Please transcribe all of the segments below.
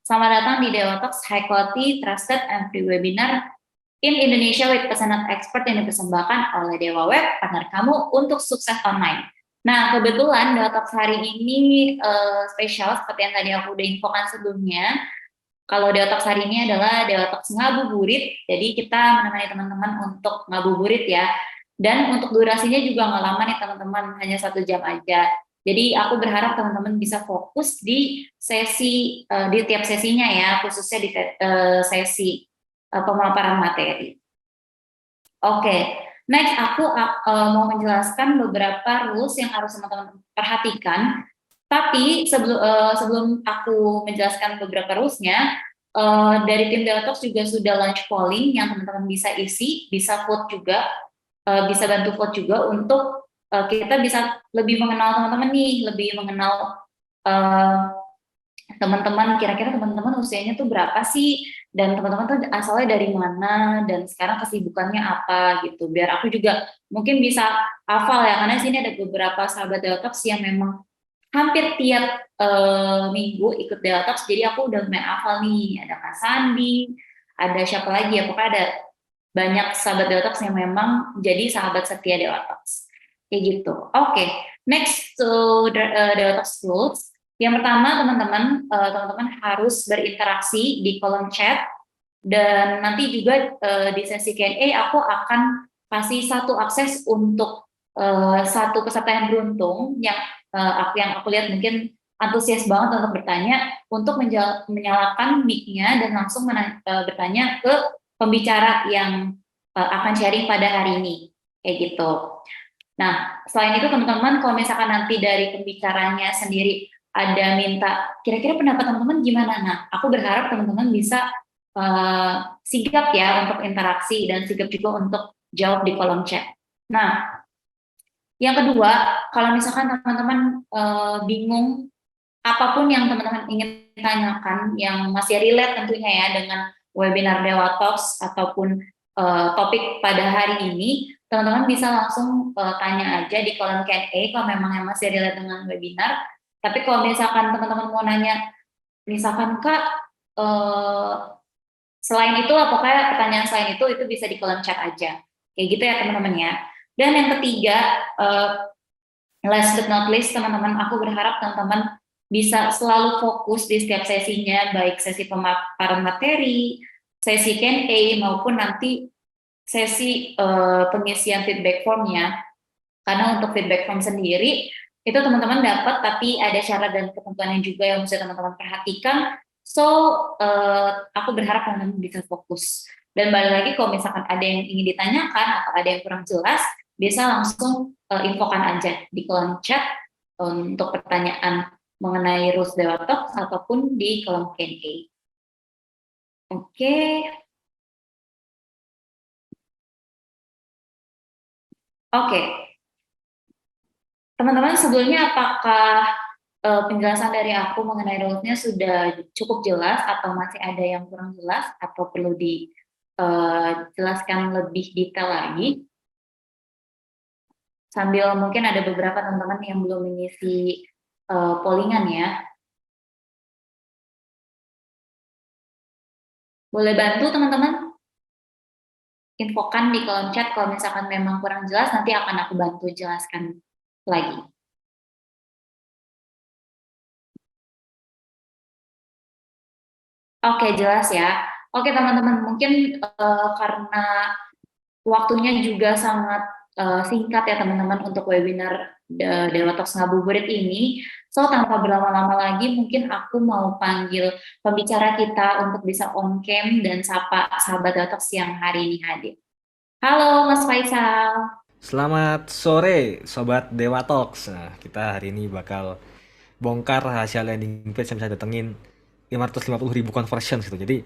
Selamat datang di Dewa Talks High Quality, Trusted, and Free Webinar in Indonesia with pesanan expert yang dipersembahkan oleh Dewa Web, partner kamu untuk sukses online. Nah, kebetulan Dewa Talks hari ini spesial seperti yang tadi aku udah infokan sebelumnya. Kalau Dewa Talks hari ini adalah Dewa Talks ngabuburit, jadi kita menemani teman-teman untuk ngabuburit ya. Dan untuk durasinya juga nggak lama nih teman-teman, hanya 1 jam aja. Jadi aku berharap teman-teman bisa fokus di sesi di tiap sesinya ya, khususnya di sesi pemaparan materi. Oke, next aku mau menjelaskan beberapa rules yang harus teman-teman perhatikan. Tapi sebelum aku menjelaskan beberapa rulesnya, dari tim Delatox juga sudah launch polling yang teman-teman bisa isi, bisa vote juga, bisa bantu vote juga untuk kita bisa lebih mengenal teman-teman nih, lebih mengenal teman-teman, kira-kira teman-teman usianya tuh berapa sih, dan teman-teman tuh asalnya dari mana, dan sekarang kesibukannya apa gitu, biar aku juga mungkin bisa hafal ya, karena sini ada beberapa sahabat Delatox yang memang hampir tiap minggu ikut Delatox, jadi aku udah main hafal nih, ada Kak Sandi, ada siapa lagi ya, pokoknya ada banyak sahabat Delatox yang memang jadi sahabat setia Delatox. Kayak gitu. Oke, next to Delatox rules. Yang pertama, teman-teman harus berinteraksi di kolom chat, dan nanti juga di sesi Q&A aku akan kasih satu akses untuk satu peserta yang beruntung yang aku lihat mungkin antusias banget untuk bertanya, untuk menyalakan mic-nya dan langsung bertanya ke pembicara yang akan sharing pada hari ini, kayak gitu. Nah, selain itu teman-teman, kalau misalkan nanti dari pembicaranya sendiri ada minta kira-kira pendapat teman-teman gimana, nah aku berharap teman-teman bisa sigap ya untuk interaksi dan sigap juga untuk jawab di kolom chat. Nah, yang kedua, kalau misalkan teman-teman bingung apapun yang teman-teman ingin tanyakan yang masih relate tentunya ya dengan webinar Dewa Talks ataupun topik pada hari ini, teman-teman bisa langsung tanya aja di kolom Q&A kalau memang yang masih relate dengan webinar. Tapi kalau misalkan teman-teman mau nanya, misalkan Kak, selain itu apakah pertanyaan selain itu bisa di kolom chat aja, kayak gitu ya teman-teman ya. Dan yang ketiga, last but not least teman-teman, aku berharap teman-teman bisa selalu fokus di setiap sesinya, baik sesi pemaparan materi, sesi Q&A maupun nanti sesi pengisian feedback formnya. Karena untuk feedback form sendiri itu teman-teman dapat, tapi ada syarat dan ketentuannya juga yang bisa teman-teman perhatikan. So aku berharap teman-teman bisa fokus. Dan balik lagi kalau misalkan ada yang ingin ditanyakan atau ada yang kurang jelas, bisa langsung infokan aja di kolom chat untuk pertanyaan mengenai rules Dewa Talks ataupun di kolom Q&A. Oke. Oke. Teman-teman, sebelumnya apakah penjelasan dari aku mengenai rules-nya sudah cukup jelas atau masih ada yang kurang jelas atau perlu dijelaskan lebih detail lagi? Sambil mungkin ada beberapa teman-teman yang belum mengisi pollingan ya. Boleh bantu teman-teman infokan di kolom chat kalau misalkan memang kurang jelas, nanti akan aku bantu jelaskan lagi. Oke, jelas ya. Oke teman-teman, mungkin karena waktunya juga sangat singkat ya teman-teman untuk webinar Dewa Talks Ngabuburit ini. So tanpa berlama-lama lagi, mungkin aku mau panggil pembicara kita untuk bisa on cam dan sapa sahabat Dewa Talks yang hari ini hadir. Halo Mas Faisal. Selamat sore Sobat Dewa Talks. Nah, kita hari ini bakal bongkar rahasia landing page yang bisa datengin 550.000 conversion gitu. Jadi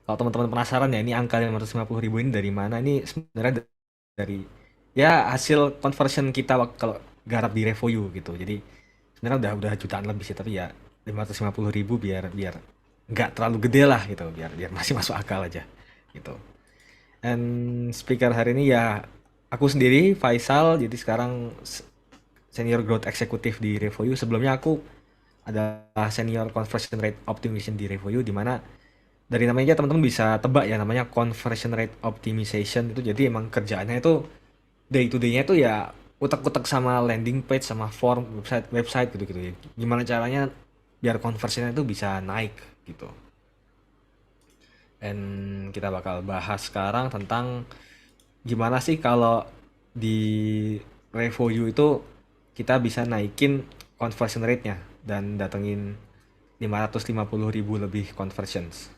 kalau teman-teman penasaran ya ini angka 550.000 ini dari mana? Ini sebenarnya dari ya hasil conversion kita kalau garap di Revoyu gitu. Jadi sebenarnya udah jutaan lebih sih, tapi ya 550.000 biar biar nggak terlalu gede lah gitu, biar biar masih masuk akal aja gitu. And speaker hari ini ya aku sendiri Faisal, jadi sekarang senior growth executive di Revoyu. Sebelumnya aku adalah Senior Conversion Rate Optimization di Revoyu, di mana dari namanya aja teman-teman bisa tebak ya, namanya conversion rate optimization itu. Jadi emang kerjaannya itu day to day-nya itu ya utek-utek sama landing page sama form website gitu-gitu ya. Gimana caranya biar conversionnya itu bisa naik gitu. And kita bakal bahas sekarang tentang gimana sih kalau di Revoyu itu kita bisa naikin conversion rate-nya dan datengin 550.000 lebih conversions.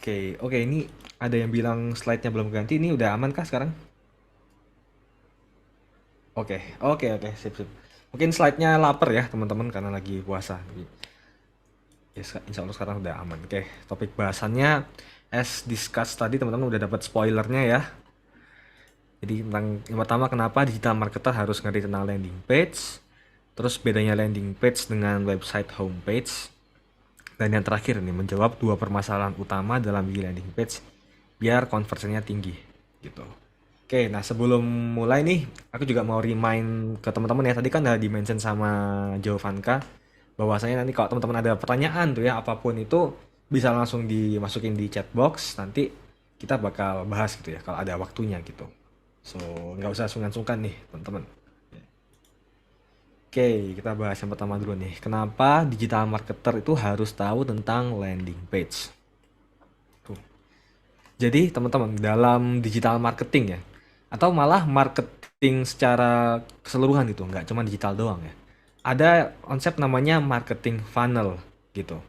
Oke, ini ada yang bilang slide-nya belum ganti. Ini udah aman kah sekarang? Oke, sip, sip. Mungkin slide-nya lapar ya teman-teman karena lagi puasa. Ya, insya Allah sekarang udah aman. Oke, topik bahasannya as discussed tadi teman-teman udah dapat spoilernya ya. Jadi tentang yang pertama, kenapa digital marketer harus ngerti tentang landing page. Terus bedanya landing page dengan website homepage. Dan yang terakhir nih, menjawab 2 permasalahan utama dalam bikin landing page biar conversionnya tinggi gitu. Oke, nah sebelum mulai nih, aku juga mau remind ke teman-teman ya, tadi kan udah di-mention sama Jovanka bahwasanya nanti kalau teman-teman ada pertanyaan tuh ya, apapun itu bisa langsung dimasukin di chat box, nanti kita bakal bahas gitu ya kalau ada waktunya gitu. So, nggak usah sungkan-sungkan nih teman-teman. Oke, kita bahas yang pertama dulu nih. Kenapa digital marketer itu harus tahu tentang landing page? Tuh. Jadi teman-teman, dalam digital marketing ya, atau malah marketing secara keseluruhan gitu, nggak cuma digital doang ya. Ada konsep namanya marketing funnel gitu.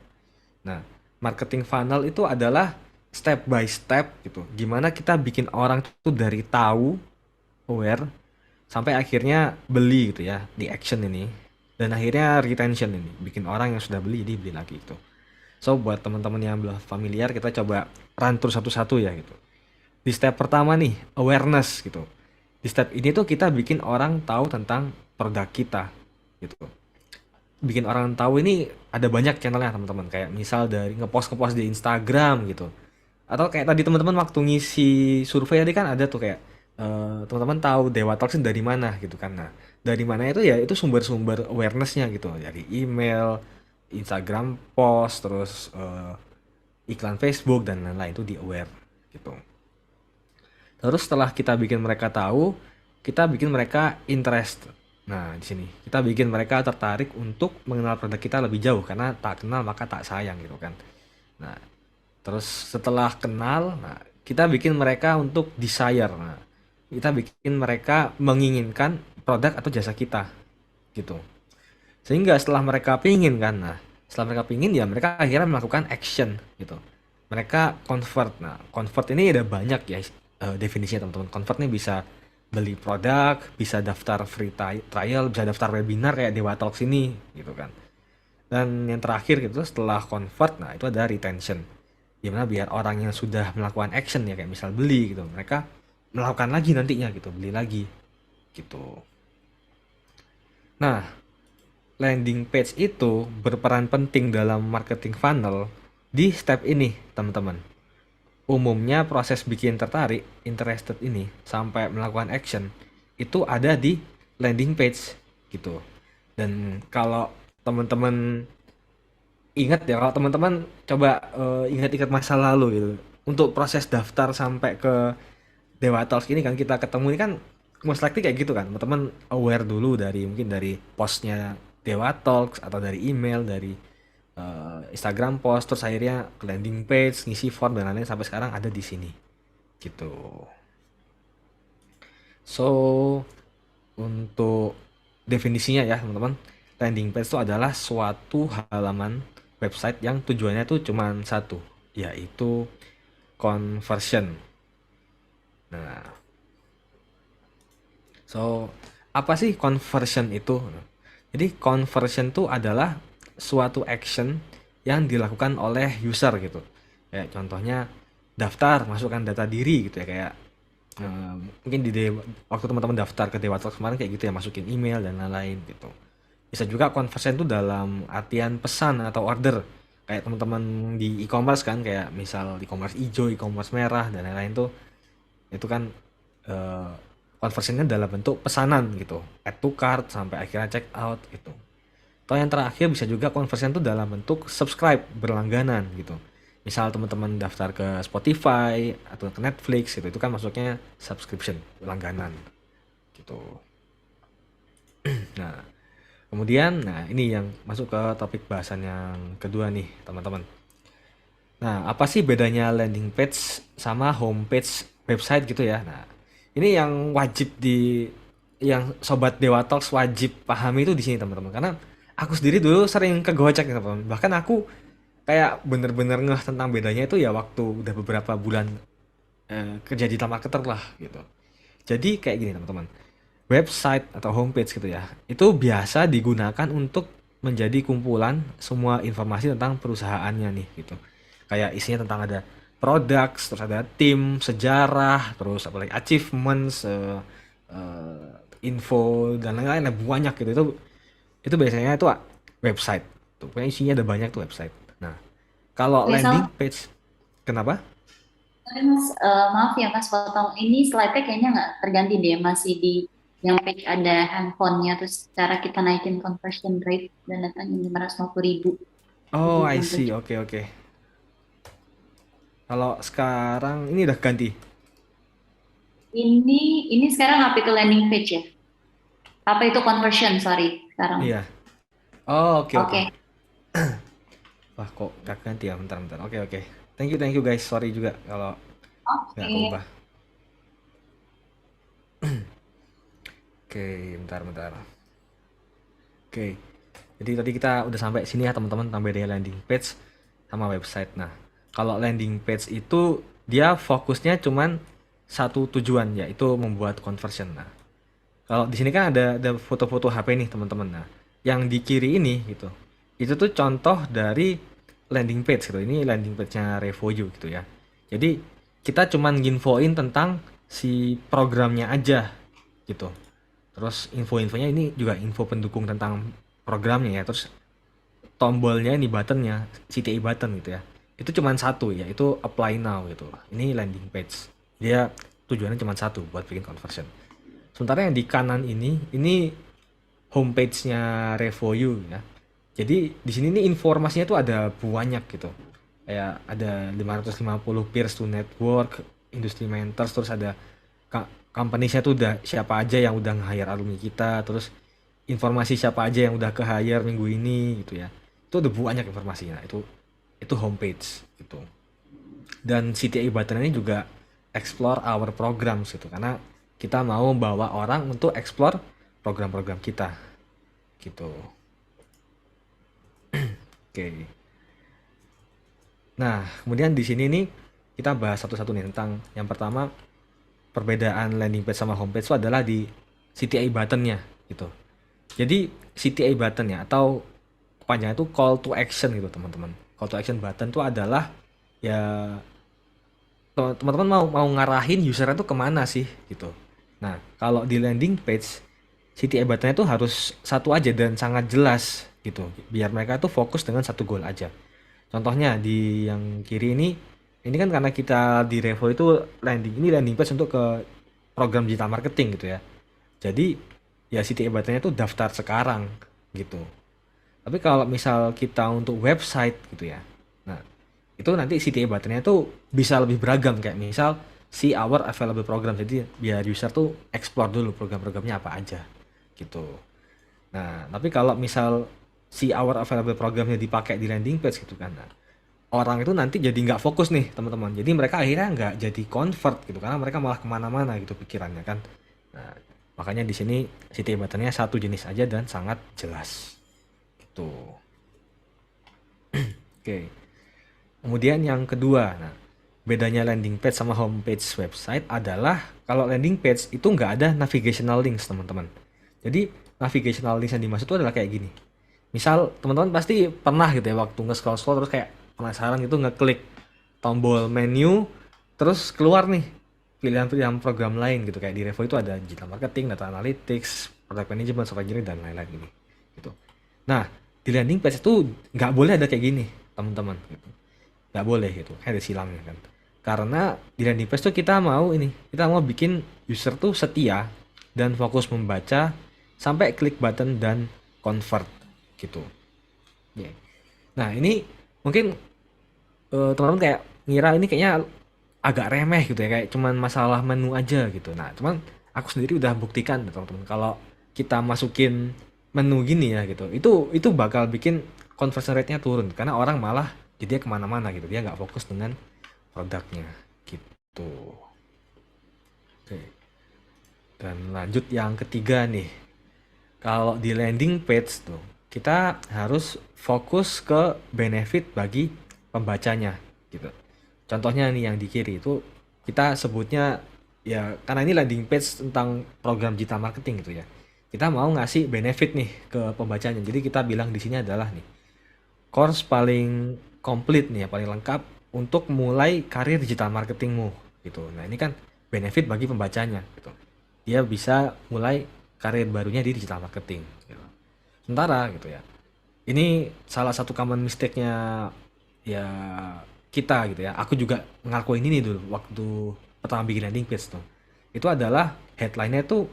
Nah, marketing funnel itu adalah step by step gitu. Gimana kita bikin orang tuh dari tahu, aware, sampai akhirnya beli gitu ya, di action ini. Dan akhirnya retention ini, bikin orang yang sudah beli jadi beli lagi gitu. So, buat teman-teman yang belum familiar, kita coba run through satu-satu ya gitu. Di step pertama nih, awareness gitu. Di step ini tuh kita bikin orang tahu tentang produk kita gitu. Bikin orang tahu ini ada banyak channelnya teman-teman. Kayak misal dari ngepost di Instagram gitu. Atau kayak tadi teman-teman waktu ngisi survei tadi kan ada tuh kayak teman-teman tahu Dewa Talks dari mana gitu kan. Nah, dari mana itu ya itu sumber-sumber awarenessnya gitu. Dari email, Instagram post, terus iklan Facebook dan lain-lain itu di aware gitu. Terus setelah kita bikin mereka tahu, kita bikin mereka interest. Nah, di sini kita bikin mereka tertarik untuk mengenal produk kita lebih jauh karena tak kenal maka tak sayang gitu kan. Nah, terus setelah kenal, nah kita bikin mereka untuk desire. Nah, kita bikin mereka menginginkan produk atau jasa kita gitu. Sehingga setelah mereka pingin kan, nah setelah mereka pingin ya mereka akhirnya melakukan action gitu. Mereka convert. Nah, convert ini ada banyak ya definisinya teman-teman. Convert ini bisa beli produk, bisa daftar free trial, bisa daftar webinar kayak Dewa Talks ini gitu kan. Dan yang terakhir gitu setelah convert, nah itu ada retention. Gimana biar orang yang sudah melakukan action ya kayak misal beli gitu, mereka melakukan lagi nantinya gitu, beli lagi gitu. Nah, landing page itu berperan penting dalam marketing funnel di step ini, teman-teman. Umumnya proses bikin tertarik, interested ini sampai melakukan action itu ada di landing page gitu. Dan kalau teman-teman ingat ya, kalau teman-teman coba ingat-ingat masa lalu gitu. Untuk proses daftar sampai ke Dewa Talks ini kan kita ketemu ini kan most likely kayak gitu kan. Teman-teman aware dulu dari mungkin dari postnya Dewa Talks atau dari email, dari Instagram post, terus akhirnya ke landing page, ngisi form dan lain-lain sampai sekarang ada di sini. Gitu. So, untuk definisinya ya teman-teman, landing page itu adalah suatu halaman website yang tujuannya tuh cuma satu, yaitu conversion. Nah, so apa sih conversion itu? Jadi conversion itu adalah suatu action yang dilakukan oleh user gitu. Kayak contohnya daftar, masukkan data diri gitu ya kayak mungkin waktu teman-teman daftar ke Dewa Talks kemarin kayak gitu ya, masukin email dan lain-lain gitu. Bisa juga conversion itu dalam artian pesan atau order. Kayak teman-teman di e-commerce kan, kayak misal e-commerce hijau, e-commerce merah dan lain-lain tuh itu kan conversionnya dalam bentuk pesanan gitu, add to cart sampai akhirnya check out gitu. Atau yang terakhir bisa juga conversion itu dalam bentuk subscribe, berlangganan gitu. Misal teman-teman daftar ke Spotify atau ke Netflix gitu, itu kan masuknya subscription, langganan gitu. Nah, kemudian ini yang masuk ke topik bahasan yang kedua nih, teman-teman. Nah, apa sih bedanya landing page sama homepage website gitu ya? Nah, ini yang wajib yang sobat Dewa Talks wajib pahami itu di sini teman-teman. Karena aku sendiri dulu sering kegocek nih teman-teman. Bahkan aku kayak bener-bener ngeh tentang bedanya itu ya waktu udah beberapa bulan kerja di marketer lah gitu. Jadi kayak gini teman-teman. Website atau homepage gitu ya, itu biasa digunakan untuk menjadi kumpulan semua informasi tentang perusahaannya nih gitu. Kayak isinya tentang ada products, terus ada tim, sejarah, terus apalagi achievements, info dan lain-lain, ada banyak gitu. Itu biasanya itu website. Tuh, pokoknya isinya ada banyak tuh website. Nah, kalau Oke, landing page, kenapa? sorry Mas, maaf ya Mas, potong. Ini slide-nya kayaknya nggak terganti deh, masih di yang page ada handphonenya, terus cara kita naikin conversion rate dan datangin 550.000 Oh, di I see. homepage. Oke, oke. Kalau sekarang ini udah ganti. Ini sekarang apa itu landing page ya? Apa itu conversion, sorry, sekarang. Iya. Oh, oke, oke. Oke, Wah, kok gak ganti ya? Bentar, bentar. Oke, oke. Thank you guys. Sorry juga kalau nggak oke. keubah. Oke, bentar, bentar. Oke. Jadi tadi kita udah sampai sini ya teman-teman, tambah dari landing page sama website. Nah, kalau landing page itu dia fokusnya cuman satu tujuan, yaitu membuat conversion. Nah, kalau di sini kan ada foto-foto HP nih teman-teman. Nah, yang di kiri ini gitu, itu tuh contoh dari landing page gitu. Ini landing page-nya Revoyu gitu ya. Jadi kita cuman nginfoin tentang si programnya aja gitu. Terus info-infonya ini juga info pendukung tentang programnya ya. Terus tombolnya ini buttonnya, CTA button gitu ya. Itu cuman satu ya, itu apply now gitu. Ini landing page. Dia tujuannya cuma satu buat bikin conversion. Sementara yang di kanan ini homepage-nya Revoyu ya. Jadi di sini nih informasinya tuh ada banyak gitu. Kayak ada 550 peers to network, industry mentors, terus ada company-nya tuh udah siapa aja yang udah nge-hire alumni kita, terus informasi siapa aja yang udah ke-hire minggu ini gitu ya. Itu udah banyak informasinya. Itu homepage gitu. Dan CTA button ini juga explore our programs gitu karena kita mau bawa orang untuk explore program-program kita gitu. Oke. Nah, kemudian di sini nih kita bahas satu-satu nih tentang yang pertama perbedaan landing page sama homepage itu adalah di CTA buttonnya gitu. Jadi CTA buttonnya atau kepanjangan itu call to action gitu teman-teman. Call to action button itu adalah ya teman-teman mau ngarahin usernya tuh kemana sih gitu. Nah, kalau di landing page CTA buttonnya tuh harus satu aja dan sangat jelas gitu. Biar mereka tuh fokus dengan satu goal aja. Contohnya di yang kiri ini kan karena kita di Revo itu landing page untuk ke program digital marketing gitu ya. Jadi ya CTA buttonnya tuh daftar sekarang gitu. Tapi kalau misal kita untuk website gitu ya, nah itu nanti CTA buttonnya tuh bisa lebih beragam kayak misal see our available program. Jadi biar user tuh explore dulu program-programnya apa aja gitu. Nah, tapi kalau misal si our available programnya dipakai di landing page gitu kan, nah, orang itu nanti jadi nggak fokus nih teman-teman. Jadi mereka akhirnya nggak jadi convert gitu karena mereka malah kemana-mana gitu pikirannya kan. Nah, makanya di sini CTA buttonnya satu jenis aja dan sangat jelas gitu. Oke. Kemudian yang kedua, nah bedanya landing page sama homepage website adalah kalau landing page itu nggak ada navigational links teman-teman. Jadi navigational links yang dimaksud itu adalah kayak gini. Misal teman-teman pasti pernah gitu ya waktu nge-scroll terus kayak penasaran gitu ngeklik tombol menu terus keluar nih pilihan-pilihan program lain gitu kayak di Revo itu ada digital marketing, data analytics, product management, software engineering dan lain-lain ini gitu. Nah, di landing page itu nggak boleh ada kayak gini teman-teman gitu. Nggak boleh gitu, kayak ada silangnya kan. Karena di landing page tuh kita mau bikin user tuh setia dan fokus membaca sampai klik button dan convert gitu. Ya. Nah, ini mungkin teman-teman kayak ngira ini kayaknya agak remeh gitu ya, kayak cuman masalah menu aja gitu. Nah, cuman aku sendiri udah buktikan teman-teman kalau kita masukin menu gini ya gitu, itu bakal bikin conversion rate-nya turun karena orang malah jadi kemana-mana gitu, dia nggak fokus dengan produknya gitu. Oke. Dan lanjut yang ketiga nih, kalau di landing page tuh kita harus fokus ke benefit bagi pembacanya gitu. Contohnya nih yang di kiri itu kita sebutnya ya, karena ini landing page tentang program digital marketing gitu ya. Kita mau ngasih benefit nih ke pembacanya. Jadi kita bilang di sini adalah nih course paling komplit nih ya, paling lengkap untuk mulai karir digital marketingmu gitu. Nah, ini kan benefit bagi pembacanya gitu. Dia bisa mulai karir barunya di digital marketing gitu. Sementara gitu ya. Ini salah satu common mistake-nya ya kita gitu ya. Aku juga ngelakuin ini dulu waktu pertama bikin landing page tuh. Itu adalah headline-nya tuh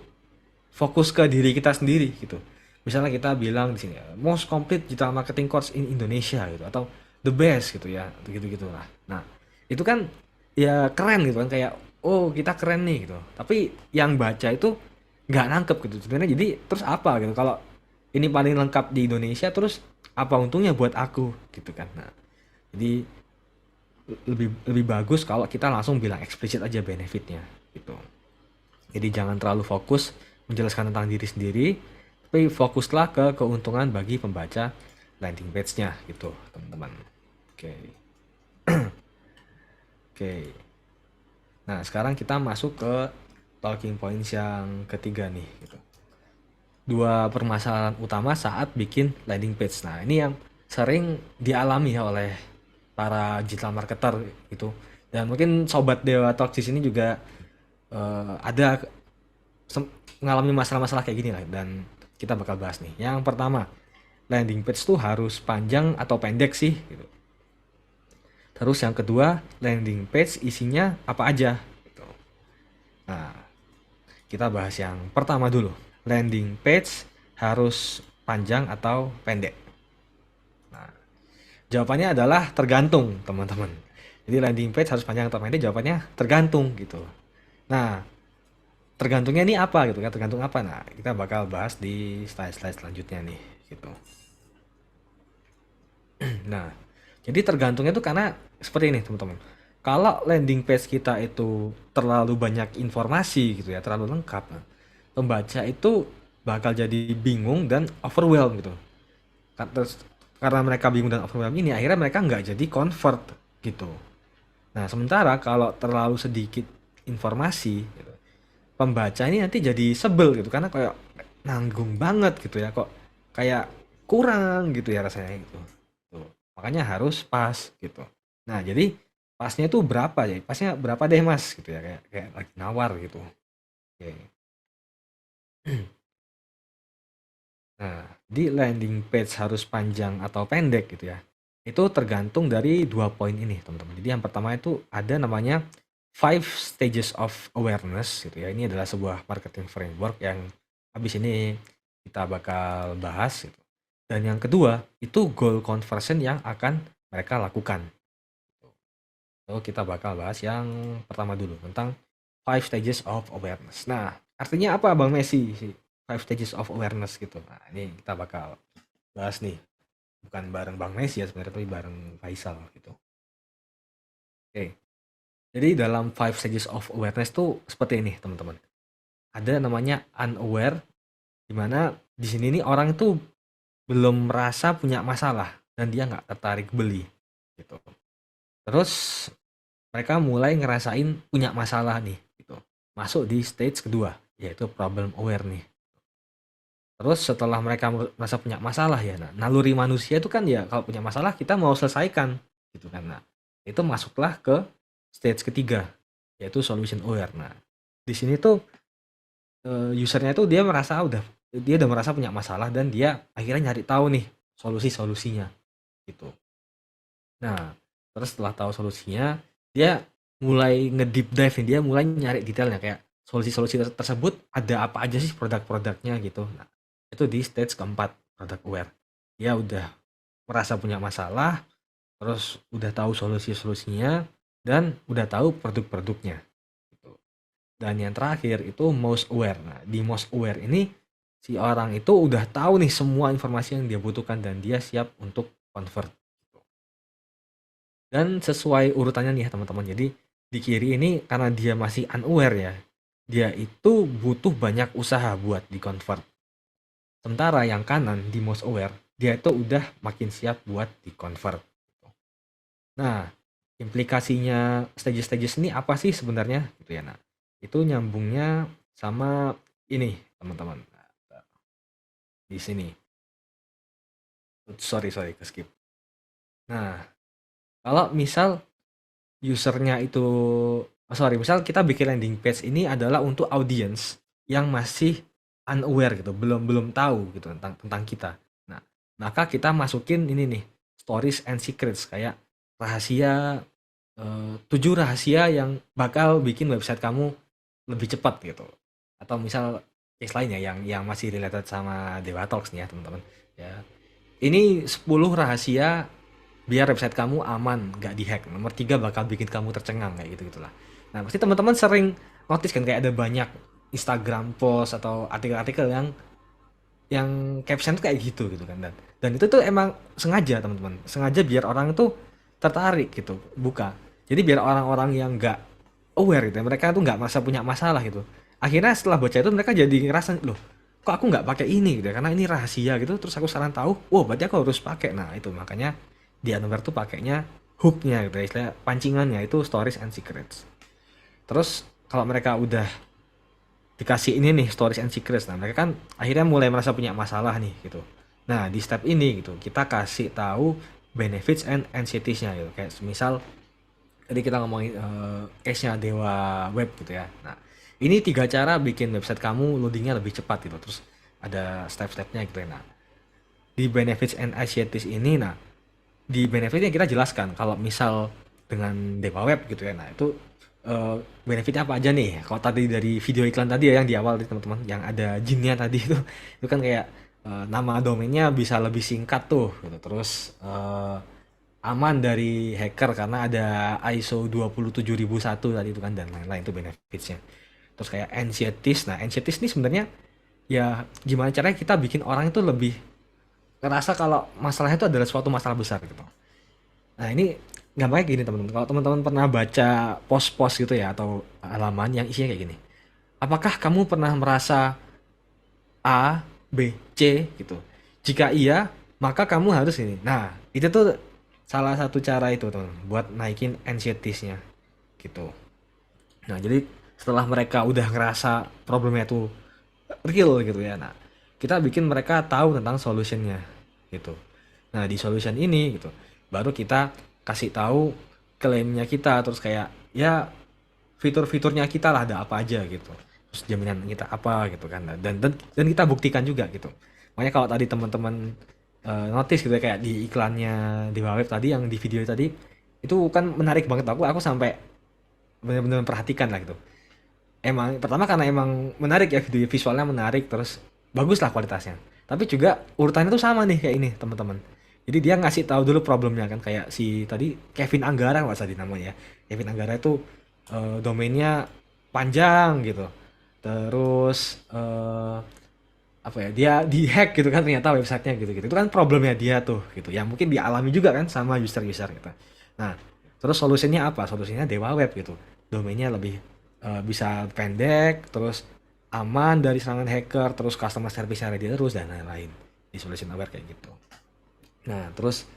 fokus ke diri kita sendiri gitu. Misalnya kita bilang di sini most complete digital marketing course in Indonesia gitu, atau the best gitu ya, gitu-gitu lah. Nah, itu kan ya keren gitu kan, kayak oh kita keren nih gitu. Tapi yang baca itu nggak nangkep gitu. Sebenarnya jadi terus apa gitu kalau ini paling lengkap di Indonesia, terus apa untungnya buat aku gitu kan. Nah, jadi lebih lebih bagus kalau kita langsung bilang eksplisit aja benefitnya gitu. Jadi jangan terlalu fokus menjelaskan tentang diri sendiri, tapi fokuslah ke keuntungan bagi pembaca landing page-nya gitu, teman-teman. Oke. Oke. Nah, sekarang kita masuk ke talking points yang ketiga nih gitu. Dua permasalahan utama saat bikin landing page. Nah, ini yang sering dialami ya oleh para digital marketer gitu. Dan mungkin sobat Dewa Talk di sini juga ada mengalami masalah-masalah kayak gini lah, dan kita bakal bahas nih. Yang pertama, landing page tuh harus panjang atau pendek sih gitu. Terus yang kedua, landing page isinya apa aja gitu. Nah, kita bahas yang pertama dulu. Landing page harus panjang atau pendek? Nah, jawabannya adalah tergantung, teman-teman. Jadi landing page harus panjang atau pendek? Jawabannya tergantung gitu. Nah, tergantungnya ini apa gitu kan? Tergantung apa? Nah, kita bakal bahas di slide-slide selanjutnya nih gitu. Nah, jadi tergantungnya tuh karena seperti ini, teman-teman. Kalau landing page kita itu terlalu banyak informasi gitu ya, terlalu lengkap, nah, pembaca itu bakal jadi bingung dan overwhelmed gitu. Terus karena mereka bingung dan overwhelmed ini, akhirnya mereka nggak jadi convert gitu. Nah, sementara kalau terlalu sedikit informasi gitu, pembaca ini nanti jadi sebel gitu karena kayak nanggung banget gitu ya, kok kayak kurang gitu ya rasanya gitu. Tuh. Makanya harus pas gitu. Nah, jadi pasnya itu berapa ya? Pasnya berapa deh Mas gitu ya, kayak lagi nawar gitu. Oke. Nah, di landing page harus panjang atau pendek gitu ya. Itu tergantung dari dua poin ini, teman-teman. Jadi yang pertama itu ada namanya five stages of awareness gitu ya. Ini adalah sebuah marketing framework yang habis ini kita bakal bahas gitu. Dan yang kedua itu goal conversion yang akan mereka lakukan. So, kita bakal bahas yang pertama dulu tentang five stages of awareness. Nah, artinya apa Bang Messi sih five stages of awareness gitu? Nah, ini kita bakal bahas nih. Bukan bareng Bang Messi ya sebenarnya, tapi bareng Faisal gitu. Oke. Jadi dalam five stages of awareness tuh seperti ini, teman-teman. Ada namanya unaware, di mana di sini nih orang itu belum merasa punya masalah dan dia nggak tertarik beli gitu. Terus mereka mulai ngerasain punya masalah nih gitu. Masuk di stage kedua, yaitu problem aware nih. Terus setelah mereka merasa punya masalah ya, nah, naluri manusia itu kan ya kalau punya masalah kita mau selesaikan gitu kan. Nah, itu masuklah ke stage ketiga, yaitu solution aware. Nah, di sini tuh usernya tuh dia udah merasa punya masalah dan dia akhirnya nyari tahu nih solusinya gitu. Nah, terus setelah tahu solusinya, dia mulai nge-deep dive nih, dia mulai nyari detailnya kayak solusi-solusi tersebut ada apa aja sih produk-produknya gitu. Nah, itu di stage keempat product aware. Dia udah merasa punya masalah, terus udah tahu solusi-solusinya dan udah tahu produk-produknya gitu. Dan yang terakhir itu most aware. Nah, di most aware ini si orang itu udah tahu nih semua informasi yang dia butuhkan dan dia siap untuk convert. Dan sesuai urutannya nih ya teman-teman. Jadi di kiri ini karena dia masih unaware ya, dia itu butuh banyak usaha buat di-convert. Sementara yang kanan di most aware, dia itu udah makin siap buat di-convert. Nah, implikasinya stages-stages ini apa sih sebenarnya gitu ya. Nah, itu nyambungnya sama ini teman-teman. Nah, di sini. Sorry ke skip. Nah, kalau misal usernya itu misal kita bikin landing page ini adalah untuk audience yang masih unaware gitu, belum belum tahu gitu tentang tentang kita. Nah, maka kita masukin ini nih, stories and secrets kayak rahasia 7 rahasia yang bakal bikin website kamu lebih cepat gitu. Atau misal case lainnya yang masih related sama Dewa Talks nih ya, teman-teman. Ya. Ini 10 rahasia biar website kamu aman, nggak dihack. Nomor 3 bakal bikin kamu tercengang kayak gitu gitulah. Nah, pasti teman-teman sering notice kan kayak ada banyak Instagram post atau artikel-artikel yang caption tuh kayak gitu gitu kan dan itu tuh emang sengaja teman-teman, sengaja biar orang tuh tertarik gitu buka. Jadi biar orang-orang yang nggak aware gitu, mereka tuh nggak merasa punya masalah gitu. Akhirnya setelah baca itu mereka jadi ngerasa loh, kok aku nggak pakai ini gitu ya, karena ini rahasia gitu. Terus aku sekarang tahu, wow berarti aku harus pakai. Nah itu makanya di Unaware tuh pakainya hooknya gitu ya, istilah pancingannya itu stories and secrets. Terus kalau mereka udah dikasih ini nih stories and secrets, nah mereka kan akhirnya mulai merasa punya masalah nih gitu. Nah di step ini gitu kita kasih tahu benefits and anxieties-nya gitu. Kayak misal tadi kita ngomongin case-nya Dewa Web gitu ya. Nah ini 3 cara bikin website kamu loadingnya lebih cepat gitu. Terus ada step-stepnya gitu ya. Nah di benefits and anxieties ini, nah di benefitnya kita jelaskan kalau misal dengan Dewa Web gitu ya. Nah itu benefitnya apa aja nih? Kalau tadi dari video iklan tadi ya yang di awal nih teman-teman, yang ada jinnya tadi itu kan kayak nama domainnya bisa lebih singkat tuh gitu. Terus aman dari hacker karena ada ISO 27001 tadi itu kan dan lain-lain, itu benefitsnya. Terus kayak anxieties. Nah anxieties ini sebenarnya ya gimana caranya kita bikin orang itu lebih ngerasa kalau masalahnya itu adalah suatu masalah besar gitu. Nah ini gampangnya gini teman-teman, kalau teman-teman pernah baca post-post gitu ya atau halaman yang isinya kayak gini, apakah kamu pernah merasa A, B, C gitu? Jika iya, maka kamu harus ini. Nah itu tuh salah satu cara itu teman buat naikin anxieties-nya gitu. Nah jadi setelah mereka udah ngerasa problemnya tuh real gitu ya, nah kita bikin mereka tahu tentang solutionnya gitu. Nah di solution ini gitu baru kita kasih tahu klaimnya kita, terus kayak ya fitur-fiturnya kita lah ada apa aja gitu, terus jaminan kita apa gitu kan. Dan kita buktikan juga gitu. Makanya kalau tadi teman-teman notice gitu ya, kayak di iklannya di web tadi yang di video tadi itu kan menarik banget, aku sampai benar-benar perhatikan lah gitu. Emang pertama karena emang menarik ya, video visualnya menarik, terus bagus lah kualitasnya, tapi juga urutannya tuh sama nih kayak ini teman-teman. Jadi dia ngasih tahu dulu problemnya kan, kayak si tadi Kevin Anggara nggak tadi namanya ya. Kevin Anggara itu domainnya panjang gitu, terus apa ya, dia dihack gitu kan ternyata websitenya gitu gitu. Itu kan problemnya dia tuh gitu yang mungkin dialami juga kan sama user-user gitu. Nah terus solusinya apa? Solusinya Dewa Web gitu, domainnya lebih bisa pendek, terus aman dari serangan hacker, terus customer service-nya ready terus dan lain-lain di solution aware kayak gitu. Nah terus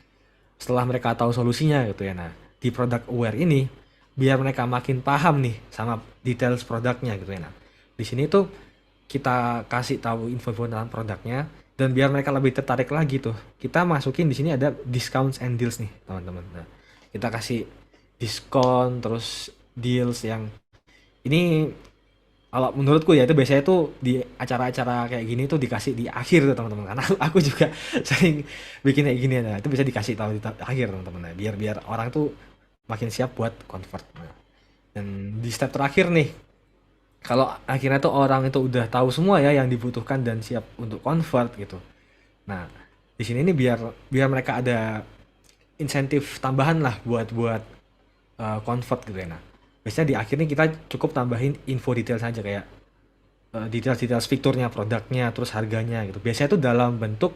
setelah mereka tahu solusinya gitu ya, nah di product aware ini biar mereka makin paham nih sama details produknya gitu ya. Nah di sini tuh kita kasih tahu info-info tentang produknya dan biar mereka lebih tertarik lagi tuh kita masukin di sini ada discounts and deals nih teman-teman. Nah kita kasih diskon terus deals yang ini kalau menurutku ya itu biasanya tuh di acara-acara kayak gini tuh dikasih di akhir tuh teman-teman, karena aku juga sering bikin kayak gini. Nah itu bisa dikasih tahu di akhir teman-teman, nah, biar biar orang tuh makin siap buat convert. Nah, Dan di step terakhir nih, kalau akhirnya tuh orang itu udah tahu semua ya yang dibutuhkan dan siap untuk convert gitu. Nah, di sini nih biar biar mereka ada insentif tambahan lah buat buat convert gitu ya. Nah, biasanya di akhirnya kita cukup tambahin info detail saja kayak detail-detail fiturnya, produknya, terus harganya gitu. Biasanya itu dalam bentuk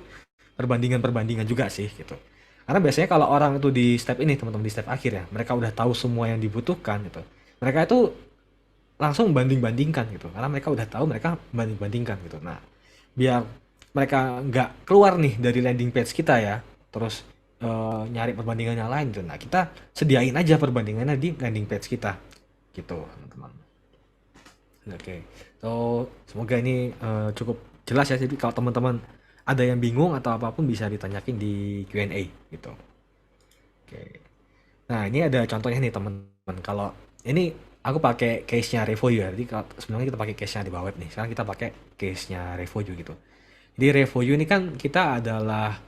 perbandingan-perbandingan juga sih gitu. Karena biasanya kalau orang itu di step ini, teman-teman di step akhir ya, mereka udah tahu semua yang dibutuhkan gitu. Mereka itu langsung banding-bandingkan gitu. Karena mereka udah tahu, mereka banding-bandingkan gitu. Nah, biar mereka nggak keluar nih dari landing page kita ya, terus nyari perbandingan yang lain gitu. Nah, kita sediain aja perbandingannya di landing page kita gitu, teman-teman. Oke, so semoga ini cukup jelas ya. Jadi kalau teman-teman ada yang bingung atau apapun bisa ditanyakin di Q&A gitu. Oke. Nah, ini ada contohnya nih teman-teman. Kalau ini aku pakai case-nya Revoyu ya. Jadi kalau sebenarnya kita pakai case-nya di bawah web nih. Sekarang kita pakai case-nya Revoyu gitu. Jadi Revoyu ini kan kita adalah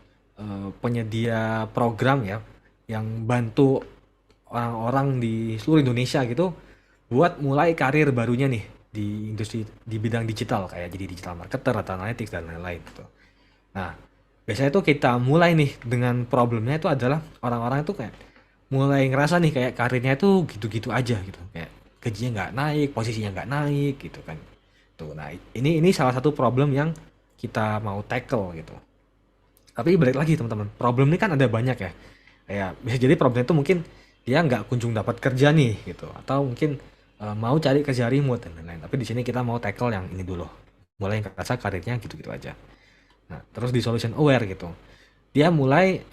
penyedia program ya yang bantu orang-orang di seluruh Indonesia gitu buat mulai karir barunya nih di industri di bidang digital kayak jadi digital marketer atau analytics dan lain-lain gitu. Nah, biasanya tuh kita mulai nih dengan problemnya itu adalah orang-orang itu kayak mulai ngerasa nih kayak karirnya itu gitu-gitu aja gitu. Kayak gajinya nggak naik, posisinya nggak naik gitu kan. Tuh, nah ini salah satu problem yang kita mau tackle gitu. Tapi balik lagi teman-teman, problem ini kan ada banyak ya. Kayak bisa jadi problemnya itu mungkin dia nggak kunjung dapat kerja nih gitu, atau mungkin mau cari kerja remote dan lain-lain. Tapi di sini kita mau tackle yang ini dulu. Mulai yang ngerasa karirnya gitu-gitu aja. Nah, terus di solution aware gitu. Dia mulai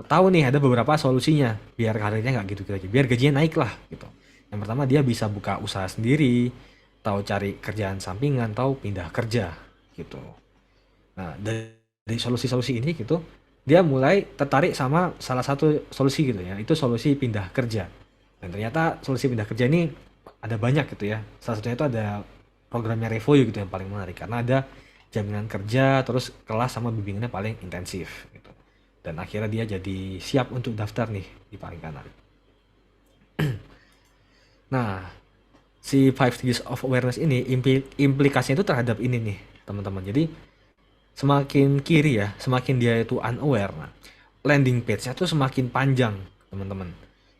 tahu nih ada beberapa solusinya biar karirnya nggak gitu-gitu aja, biar gajinya naik lah gitu. Yang pertama dia bisa buka usaha sendiri, tahu cari kerjaan sampingan, tahu pindah kerja gitu. Nah, dari solusi-solusi ini gitu, dia mulai tertarik sama salah satu solusi gitu ya, itu solusi pindah kerja. Dan ternyata solusi pindah kerja ini ada banyak gitu ya. Salah satunya itu ada programnya Revoyu gitu yang paling menarik karena ada jaminan kerja, terus kelas sama bimbingannya paling intensif gitu. Dan akhirnya dia jadi siap untuk daftar nih di paling kanan. Nah, si 5 stages of awareness ini implikasinya itu terhadap ini nih, teman-teman. Jadi semakin kiri ya, semakin dia itu unaware. Nah, landing page-nya tuh semakin panjang, teman-teman.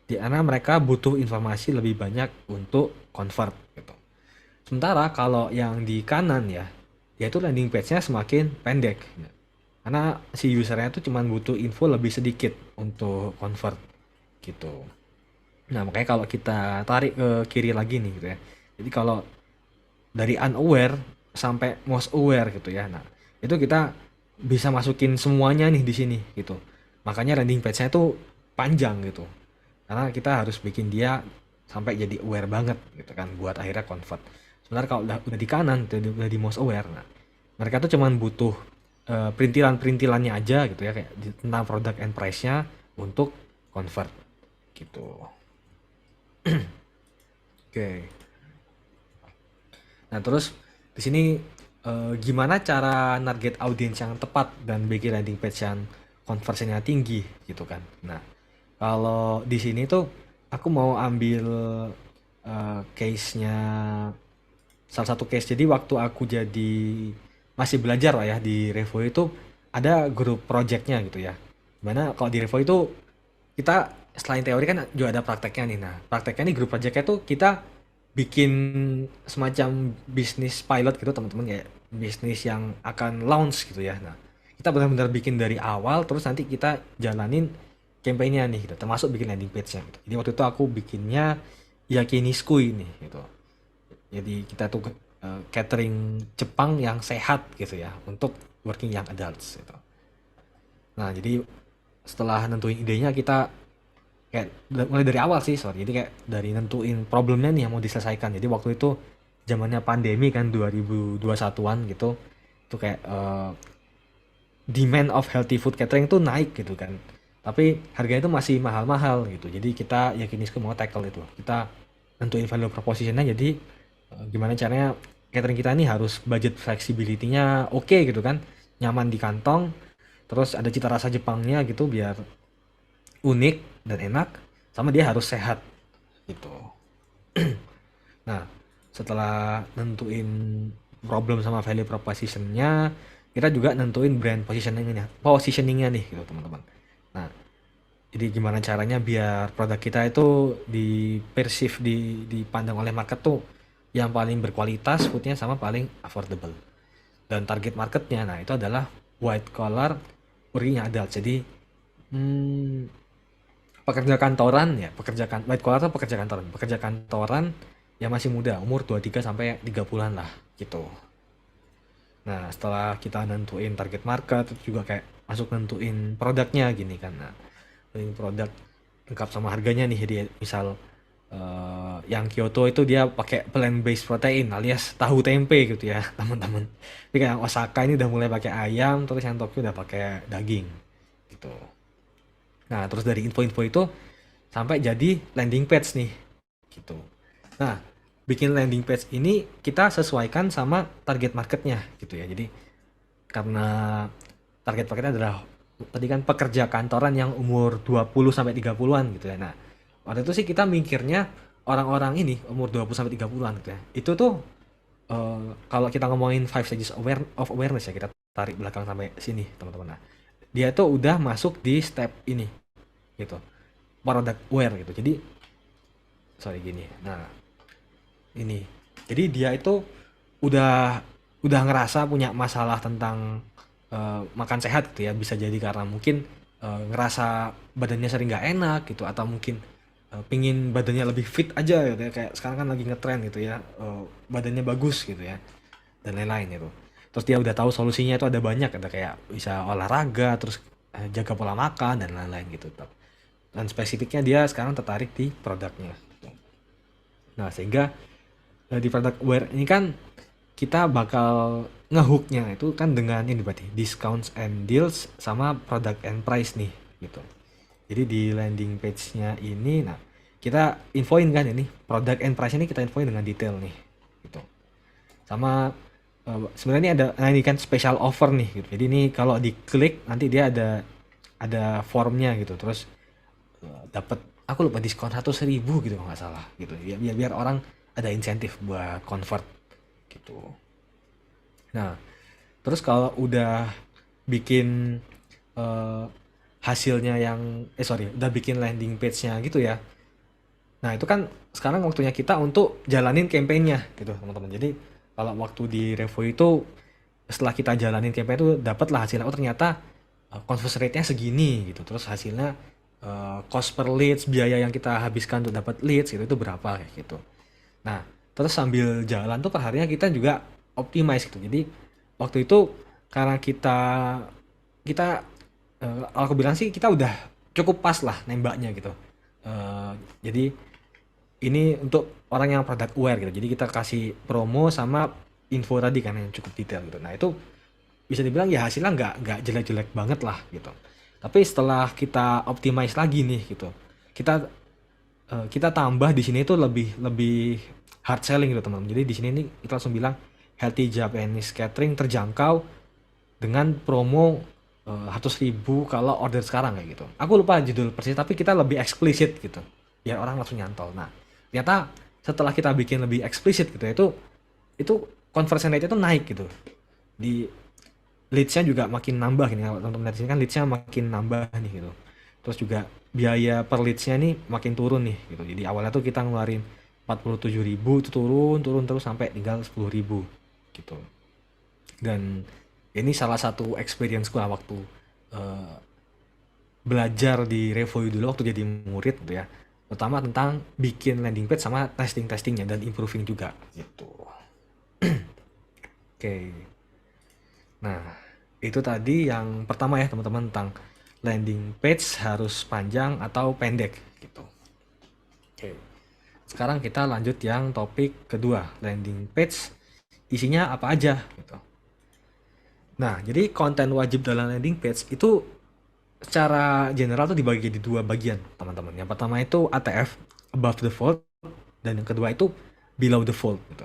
Di mana mereka butuh informasi lebih banyak untuk convert gitu. Sementara kalau yang di kanan ya, yaitu landing page-nya semakin pendek. Karena si usernya tuh cuma butuh info lebih sedikit untuk convert gitu. Nah, makanya kalau kita tarik ke kiri lagi nih gitu ya. Jadi kalau dari unaware sampai most aware gitu ya. Nah, itu kita bisa masukin semuanya nih di sini gitu. Makanya landing page-nya tuh panjang gitu. Karena kita harus bikin dia sampai jadi aware banget gitu kan buat akhirnya convert. Sebenarnya kalau udah di kanan, udah di most aware, nah, mereka tuh cuman butuh perintilan-perintilannya aja gitu ya kayak tentang product and price-nya untuk convert gitu. Oke. Nah, terus di sini gimana cara target audiens yang tepat dan bikin landing page yang conversionnya tinggi gitu kan. Nah, kalau di sini tuh aku mau ambil case-nya salah satu case. Jadi waktu aku jadi masih belajar lah ya di Revo itu ada grup projectnya gitu ya. Dimana kalau di Revo itu kita selain teori kan juga ada prakteknya nih. Nah, prakteknya nih grup projectnya tuh kita bikin semacam bisnis pilot gitu teman-teman kayak bisnis yang akan launch gitu ya. Nah, kita benar-benar bikin dari awal terus nanti kita jalanin campaign-nya nih gitu, termasuk bikin landing page-nya gitu. Jadi waktu itu aku bikinnya Yakinisku ini gitu. Jadi kita tuh catering Jepang yang sehat gitu ya untuk working young adults gitu. Nah, jadi setelah nentuin idenya kita kayak mulai dari awal sih, sorry. Jadi kayak dari nentuin problemnya nih yang mau diselesaikan. Jadi waktu itu zamannya pandemi kan 2021-an gitu. Itu kayak demand of healthy food catering tuh naik gitu kan. Tapi harganya itu masih mahal-mahal gitu. Jadi kita Yakinisku mau tackle itu. Kita nentuin value propositionnya jadi gimana caranya catering kita ini harus budget flexibility-nya oke gitu kan. Nyaman di kantong. Terus ada cita rasa Jepangnya gitu biar unik dan enak, sama dia harus sehat gitu. Nah, setelah nentuin problem sama value proposition-nya, kita juga nentuin brand positioning-nya nih gitu teman-teman. Nah, jadi gimana caranya biar produk kita itu dipandang oleh market tuh yang paling berkualitas foodnya sama paling affordable. Dan target marketnya, nah itu adalah white collar working adult. Jadi hmm, pekerja kantoran ya, white collar atau pekerja kantoran yang masih muda, umur 23 sampai 30-an lah gitu. Nah, setelah kita nentuin target market, itu juga kayak masuk nentuin produknya gini kan. Nah, nentuin produk lengkap sama harganya nih. Jadi misal yang Kyoto itu dia pakai plant based protein alias tahu tempe gitu ya, teman-teman. Tapi kayak yang Osaka ini udah mulai pakai ayam, terus yang Tokyo udah pakai daging gitu. Nah, terus dari info-info itu sampai jadi landing page nih gitu. Nah, bikin landing page ini kita sesuaikan sama target marketnya gitu ya. Jadi karena target marketnya adalah tadi kan pekerja kantoran yang umur 20 sampai 30-an gitu ya. Nah, waktu itu sih kita mikirnya orang-orang ini umur 20 sampai 30-an gitu ya. Itu tuh kalau kita ngomongin five stages of awareness ya, kita tarik belakang sampai sini teman-teman. Nah, dia tuh udah masuk di step ini gitu. Product aware gitu. Jadi sorry gini. Nah, ini. Jadi dia itu udah ngerasa punya masalah tentang makan sehat gitu ya. Bisa jadi karena mungkin ngerasa badannya sering nggak enak gitu, atau mungkin pingin badannya lebih fit aja gitu ya, kayak sekarang kan lagi ngetren gitu ya, badannya bagus gitu ya, dan lain-lain gitu. Terus dia udah tahu solusinya itu ada banyak, ada kayak bisa olahraga, terus jaga pola makan dan lain-lain gitu. Dan spesifiknya dia sekarang tertarik di produknya gitu. Nah, sehingga di product aware ini kan kita bakal ngehooknya itu kan dengan ini berarti discounts and deals sama product and price nih gitu. Jadi di landing page-nya ini, nah kita infoin kan ini product and price ini, kita infoin dengan detail nih gitu. Sama sebenarnya ini ada, nah ini kan special offer nih gitu. Jadi ini kalau diklik nanti dia ada formnya gitu. Terus dapat, aku lupa, diskon 100.000 gitu kalau nggak salah gitu. Biar orang ada insentif buat convert gitu. Nah, terus kalau udah bikin eh, hasilnya yang udah bikin landing page-nya gitu ya. Nah, itu kan sekarang waktunya kita untuk jalanin campaign-nya gitu, teman-teman. Jadi, kalau waktu di Revo itu setelah kita jalanin campaign itu dapatlah hasilnya. Oh, ternyata conversion rate-nya segini gitu. Terus hasilnya cost per leads, biaya yang kita habiskan untuk dapat leads gitu itu berapa kayak gitu. Nah, terus sambil jalan tuh perharinya kita juga optimize gitu. Jadi waktu itu karena kita kita kalau aku bilang sih kita udah cukup pas lah nembaknya gitu. Eh, jadi ini untuk orang yang product aware gitu. Jadi kita kasih promo sama info tadi kan yang cukup detail gitu. Nah, itu bisa dibilang ya hasilnya nggak jelek-jelek banget lah gitu. Tapi setelah kita optimize lagi nih gitu, kita kita tambah di sini itu lebih lebih hard selling gitu teman. Jadi di sini nih kita langsung bilang healthy Japanese catering terjangkau dengan promo 100.000 kalau order sekarang kayak gitu. Aku lupa judul persis tapi kita lebih eksplisit gitu. Biar orang langsung nyantol. Nah, ternyata setelah kita bikin lebih eksplisit gitu ya, itu conversion rate itu naik gitu. Di leads-nya juga makin nambah ini. Kalau teman-teman lihat sini kan leads-nya makin nambah nih gitu. Terus juga biaya per leads-nya nih makin turun nih gitu. Jadi awalnya tuh kita ngeluarin 47.000, itu turun turun terus sampai tinggal 10.000 gitu. Dan ini salah satu experience gua waktu eh, belajar di Revoyu dulu waktu jadi murid gitu ya. Terutama tentang bikin landing page sama testing-testingnya dan improving juga gitu. Oke. Nah, itu tadi yang pertama ya teman-teman, tentang landing page harus panjang atau pendek gitu. Oke. Sekarang kita lanjut yang topik kedua, landing page isinya apa aja gitu. Nah, jadi konten wajib dalam landing page itu secara general tuh dibagi jadi dua bagian, teman-teman. Yang pertama itu ATF, above the fold, dan yang kedua itu below the fold gitu.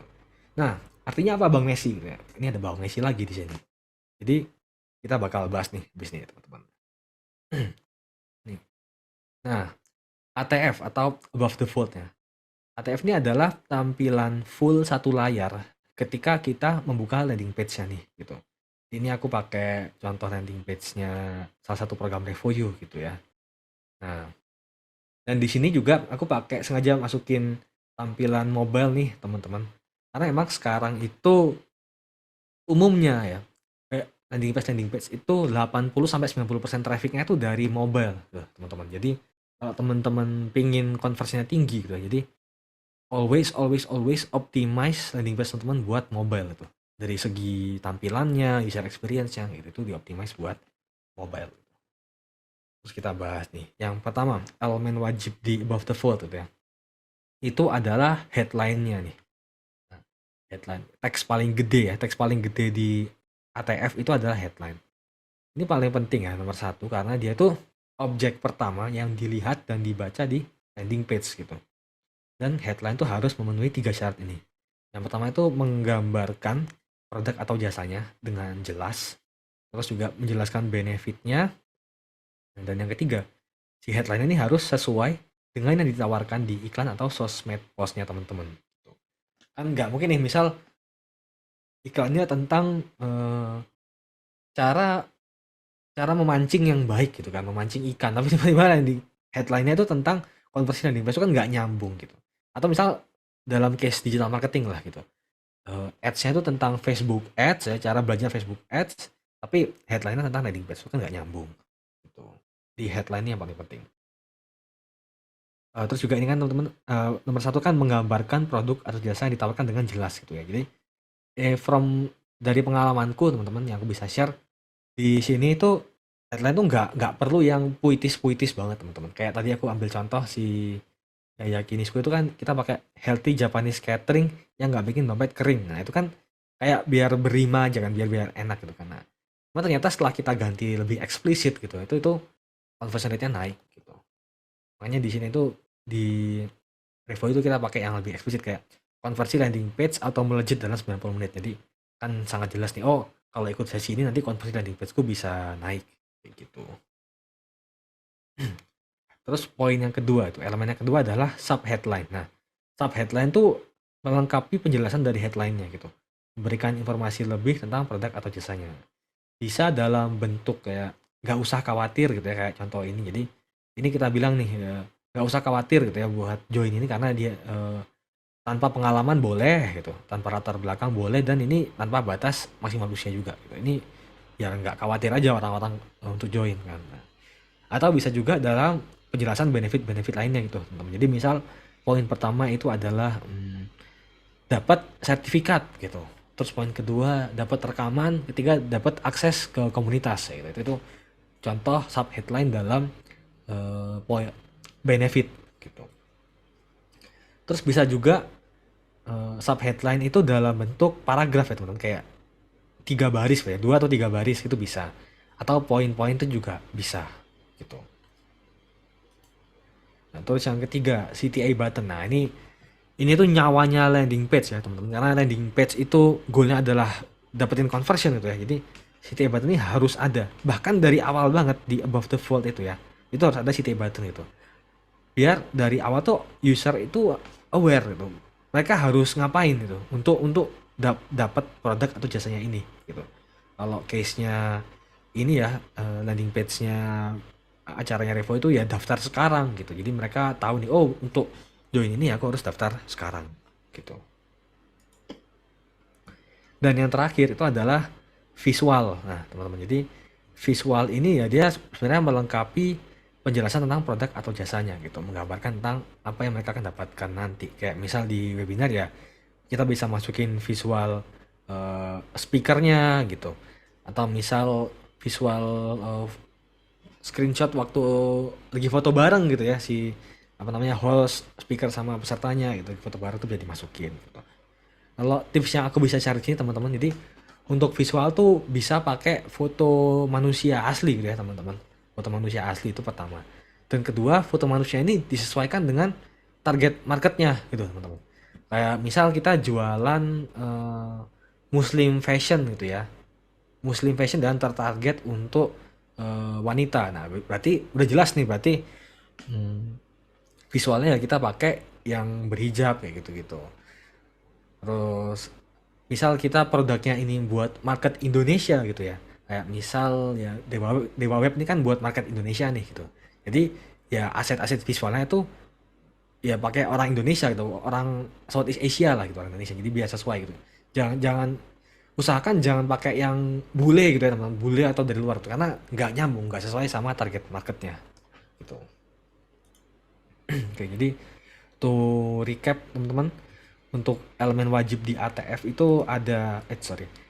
Nah, artinya apa Bang Messi gitu ya? Ini ada Bang Messi lagi di sini. Jadi kita bakal bahas nih bisnis teman-teman. Nih. Nah, ATF atau above the fold ya. ATF ini adalah tampilan full satu layar ketika kita membuka landing page-nya nih gitu. Ini aku pakai contoh landing page-nya salah satu program Revoyu gitu ya. Nah, dan di sini juga aku pakai sengaja masukin tampilan mobile nih teman-teman. Karena emang sekarang itu umumnya ya, kayak landing page itu 80-90% trafficnya itu dari mobile tuh, teman-teman. Jadi kalau teman-teman pingin konversinya tinggi gitu, jadi always optimize landing page teman-teman buat mobile itu. Dari segi tampilannya, user experience-nya gitu, itu dioptimize buat mobile. Terus kita bahas nih. Yang pertama, elemen wajib di above the fold gitu ya. Itu adalah headline-nya nih. Nah, headline. Teks paling gede ya, teks paling gede di ATF itu adalah headline. Ini paling penting ya, nomor satu, karena dia tuh objek pertama yang dilihat dan dibaca di landing page gitu. Dan headline tuh harus memenuhi 3 syarat ini. Yang pertama itu menggambarkan produk atau jasanya dengan jelas, terus juga menjelaskan benefitnya, dan yang ketiga, si headline ini harus sesuai dengan yang ditawarkan di iklan atau sosmed postnya teman-teman. Kan nggak mungkin nih, misal iklannya tentang cara cara memancing yang baik gitu kan, memancing ikan, tapi tiba-tiba di headline-nya itu tentang konversi landing page, itu kan nggak nyambung gitu. Atau misal dalam case digital marketing lah gitu, ads-nya itu tentang Facebook ads ya, cara belajar Facebook ads, tapi headline-nya tentang landing page, itu kan nggak nyambung gitu. Di headline-nya yang paling penting. Terus juga ini kan teman-teman, nomor satu kan menggambarkan produk atau jasa yang ditawarkan dengan jelas gitu ya. Jadi dari pengalamanku teman-teman yang aku bisa share di sini itu, headline tuh nggak perlu yang puitis banget teman-teman. Kayak tadi aku ambil contoh si Yakinisku itu kan kita pakai healthy Japanese catering yang nggak bikin dompet kering. Nah itu kan kayak biar berima aja kan, biar enak gitu kan. Nah, cuma ternyata setelah kita ganti lebih eksplisit gitu, itu conversion rate-nya naik gitu. Makanya di sini tuh di Revo itu kita pakai yang lebih eksplisit, kayak konversi landing page atau melejit dalam 90 menit. Jadi kan sangat jelas nih, oh kalau ikut sesi ini nanti konversi landing page-ku bisa naik kayak gitu. Terus poin yang kedua itu, elemen yang kedua adalah sub headline. Nah, sub headline tuh melengkapi penjelasan dari headline-nya gitu. Memberikan informasi lebih tentang produk atau jasanya. Bisa dalam bentuk kayak nggak usah khawatir gitu ya, kayak contoh ini. Jadi ini kita bilang nih, nggak usah khawatir gitu ya buat join ini, karena dia tanpa pengalaman boleh gitu, tanpa latar belakang boleh, dan ini tanpa batas maksimal usia juga gitu. Ini ya nggak khawatir aja orang-orang untuk join kan. Nah, atau bisa juga dalam penjelasan benefit-benefit lainnya gitu teman-teman. Jadi misal poin pertama itu adalah dapat sertifikat gitu. Terus poin kedua dapat rekaman, ketiga dapat akses ke komunitas gitu. Itu contoh sub headline dalam poin benefit gitu. Terus bisa juga sub headline itu dalam bentuk paragraf ya teman-teman, kayak 3 baris ya, 2 atau 3 baris itu bisa. Atau poin-poin itu juga bisa gitu. Nah, terus yang ketiga, CTA button. Nah, ini tuh nyawanya landing page ya, teman-teman. Karena landing page itu goalnya adalah dapetin conversion gitu ya. Jadi CTA button ini harus ada. Bahkan dari awal banget di above the fold itu ya. Itu harus ada CTA button itu. Biar dari awal tuh user itu aware gitu. Mereka harus ngapain gitu untuk dapat produk atau jasanya ini gitu. Kalau case-nya ini ya, landing page-nya acaranya Revo itu ya daftar sekarang gitu. Jadi mereka tahu nih, oh untuk join ini aku harus daftar sekarang gitu. Dan yang terakhir itu adalah visual. Nah teman-teman, jadi visual ini ya dia sebenarnya melengkapi penjelasan tentang produk atau jasanya gitu, menggambarkan tentang apa yang mereka akan dapatkan nanti. Kayak misal di webinar ya kita bisa masukin visual speakernya gitu, atau misal visual screenshot waktu lagi foto bareng gitu ya, si apa namanya host, speaker sama pesertanya gitu, foto bareng tuh bisa dimasukin gitu. Kalau tips yang aku bisa cari sini teman-teman, jadi untuk visual tuh bisa pakai foto manusia asli gitu ya teman-teman. Foto manusia asli itu pertama. Dan kedua, foto manusia ini disesuaikan dengan target marketnya gitu teman-teman. Kayak misal kita jualan muslim fashion gitu ya. Muslim fashion dan tertarget untuk wanita. Nah, berarti udah jelas nih, berarti visualnya ya kita pakai yang berhijab kayak gitu-gitu. Terus misal kita produknya ini buat market Indonesia gitu ya. Kayak misal ya Dewa Web ini kan buat market Indonesia nih gitu. Jadi ya aset-aset visualnya itu ya pakai orang Indonesia gitu, orang Southeast Asia lah gitu, orang Indonesia. Jadi biar sesuai gitu. Jangan jangan usahakan jangan pakai yang bule gitu ya teman-teman, bule atau dari luar tuh karena nggak nyambung, nggak sesuai sama target marketnya gitu. Oke, jadi to recap teman-teman, untuk elemen wajib di ATF itu ada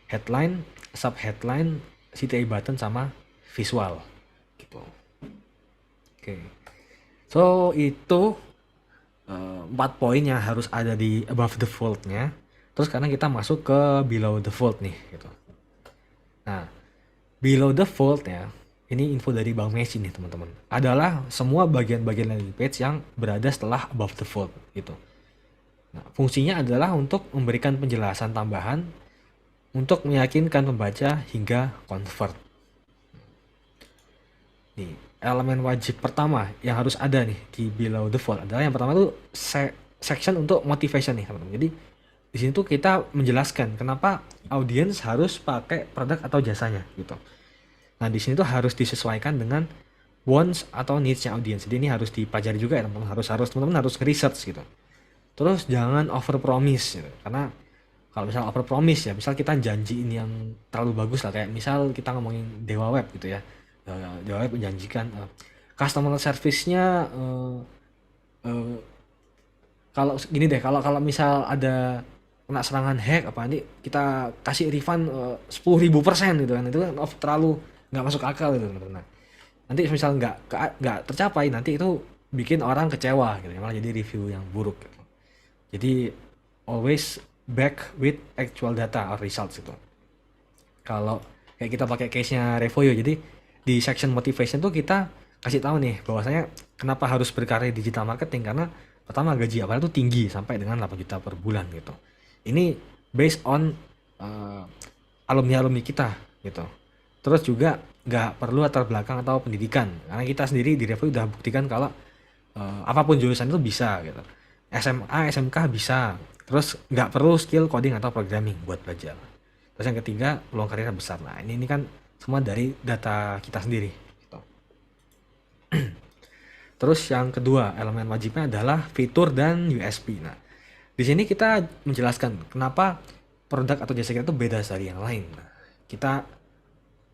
headline, sub headline, CTA button sama visual gitu. Oke. So itu 4 poin yang harus ada di above the fold-nya. Terus karena kita masuk ke below the fold nih gitu. Nah, below the fold ya, ini info dari Bang Messi nih teman-teman. Adalah semua bagian-bagian landing page yang berada setelah above the fold gitu. Nah, fungsinya adalah untuk memberikan penjelasan tambahan untuk meyakinkan pembaca hingga convert. Nih, elemen wajib pertama yang harus ada nih di below the fold adalah yang pertama tuh section untuk motivation nih teman-teman. Jadi di sini tuh kita menjelaskan kenapa audiens harus pakai produk atau jasanya gitu. Nah, di sini tuh harus disesuaikan dengan wants atau needs-nya audiens. Jadi ini harus dipelajari juga ya teman-teman. Teman-teman harus research gitu. Terus jangan over promise gitu. Karena kalau misal over promise ya, misal kita janjiin yang terlalu bagus lah, kayak misal kita ngomongin Dewa Web gitu ya. Dewa Web menjanjikan customer service-nya eh, kalau gini deh, kalau kalau misal ada kena serangan hack apa ini kita kasih refund 10.000% gitu kan, itu kan terlalu nggak masuk akal gitu teman-teman. Nah, nanti misal nggak tercapai, nanti itu bikin orang kecewa gitu, malah jadi review yang buruk gitu. Jadi always back with actual data or results gitu. Kalau kayak kita pakai case-nya Revoyo, jadi di section motivation tuh kita kasih tahu nih bahwasanya kenapa harus berkarya digital marketing, karena pertama gaji awalnya tuh tinggi sampai dengan 8 juta per bulan gitu. Ini based on alumni-alumni kita gitu. Terus juga nggak perlu latar belakang atau pendidikan, karena kita sendiri di Revoyo udah buktikan kalau apapun jurusan itu bisa gitu. SMA, SMK bisa. Terus nggak perlu skill coding atau programming buat belajar. Terus yang ketiga, peluang karirnya besar. Nah, ini kan semua dari data kita sendiri gitu. Terus yang kedua, elemen wajibnya adalah fitur dan USP. Nah, di sini kita menjelaskan kenapa produk atau jasa kita itu beda dari yang lain. Nah, kita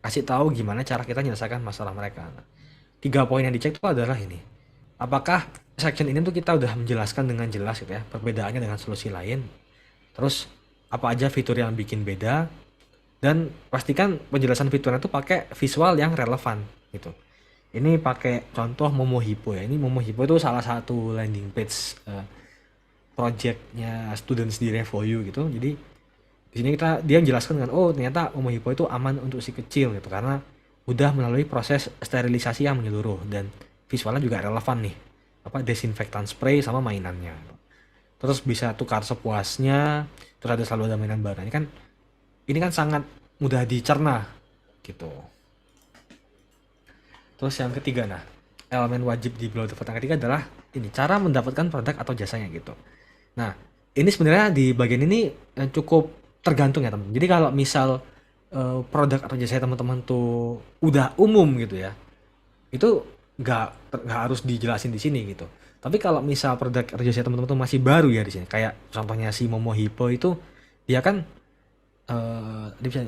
kasih tahu gimana cara kita menyelesaikan masalah mereka. Nah, 3 poin yang dicek itu adalah ini. Apakah section ini tuh kita udah menjelaskan dengan jelas gitu ya, perbedaannya dengan solusi lain. Terus apa aja fitur yang bikin beda, dan pastikan penjelasan fiturnya tuh pakai visual yang relevan gitu. Ini pakai contoh Momohippo ya. Ini Momohippo itu salah satu landing page projectnya students di Revoyu gitu. Jadi di sini dia menjelaskan dengan ternyata Momohippo itu aman untuk si kecil gitu karena udah melalui proses sterilisasi yang menyeluruh, dan visualnya juga relevan nih. Desinfektan spray sama mainannya. Terus bisa tukar sepuasnya, terus selalu ada mainan baru. Ini kan sangat mudah dicerna gitu. Terus yang ketiga, nah, elemen wajib di below the fold yang ketiga adalah ini, cara mendapatkan produk atau jasanya gitu. Nah, ini sebenarnya di bagian ini cukup tergantung ya teman. Jadi kalau misal produk atau jasa teman-teman tuh udah umum gitu ya, itu nggak harus dijelasin di sini gitu. Tapi kalau misal produk atau jasa teman-teman tuh masih baru ya di sini, kayak contohnya si Momohippo itu, dia kan dia bisa